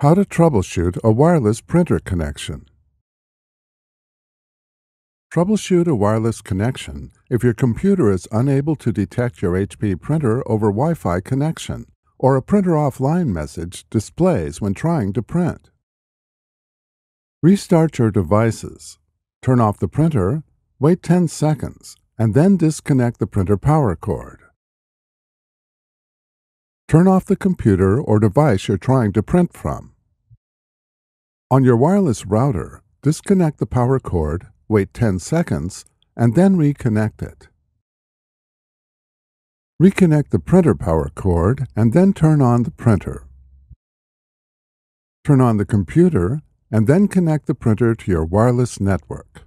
How to troubleshoot a wireless printer connection. Troubleshoot a wireless connection if your computer is unable to detect your HP printer over Wi-Fi connection, or a printer offline message displays when trying to print. Restart your devices. Turn off the printer, wait 10 seconds, and then disconnect the printer power cord. Turn off the computer or device you're trying to print from. On your wireless router, disconnect the power cord, wait 10 seconds, and then reconnect it. Reconnect the printer power cord and then turn on the printer. Turn on the computer and then connect the printer to your wireless network.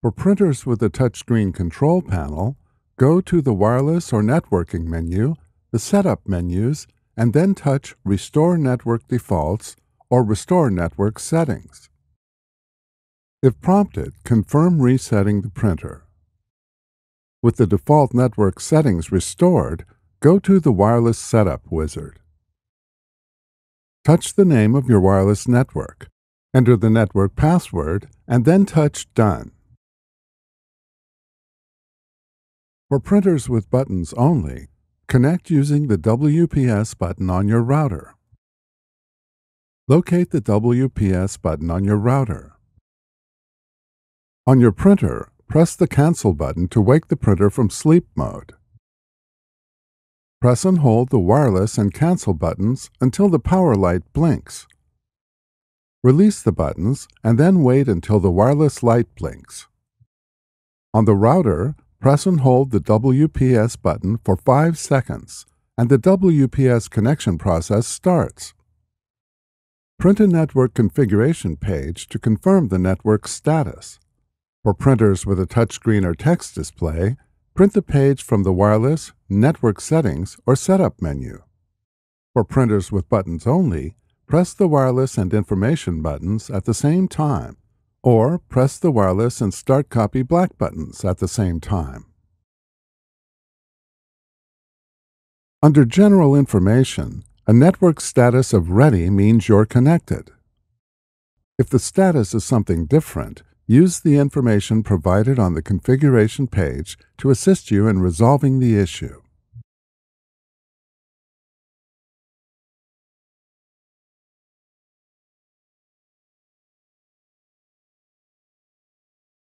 For printers with a touchscreen control panel, go to the Wireless or Networking menu, the Setup menus, and then touch Restore Network Defaults or Restore Network Settings. If prompted, confirm resetting the printer. With the default network settings restored, go to the Wireless Setup wizard. Touch the name of your wireless network, enter the network password, and then touch Done. For printers with buttons only, connect using the WPS button on your router. Locate the WPS button on your router. On your printer, press the Cancel button to wake the printer from sleep mode. Press and hold the wireless and cancel buttons until the power light blinks. Release the buttons and then wait until the wireless light blinks. On the router, press and hold the WPS button for 5 seconds, and the WPS connection process starts. Print a network configuration page to confirm the network status. For printers with a touchscreen or text display, print the page from the Wireless, Network Settings, or Setup menu. For printers with buttons only, press the Wireless and Information buttons at the same time, or press the Wireless and Start Copy Black buttons at the same time. Under General Information, a network status of Ready means you're connected. If the status is something different, use the information provided on the configuration page to assist you in resolving the issue.